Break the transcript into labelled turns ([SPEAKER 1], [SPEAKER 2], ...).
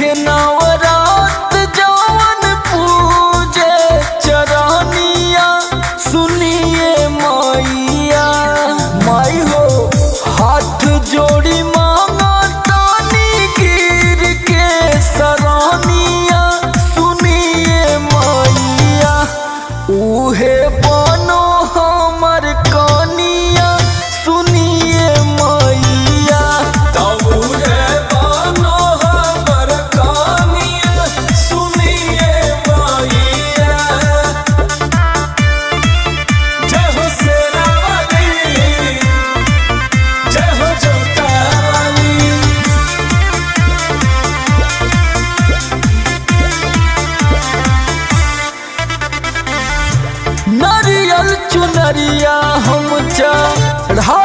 [SPEAKER 1] के नवरात जवन पूजे चरनिया सुनिए मैया। माई हो हाथ जोड़ी मांगा तानी गिर के सरनिया सुनिए मैया। उहे बनो हमर कनिया सुनिए मैया।
[SPEAKER 2] तब उहे बनो हमर कनिया सुनिए मैया। जय हो शेरावाली, जय हो जोतावाली।
[SPEAKER 1] नरियल चुनरिया हम चढ़ा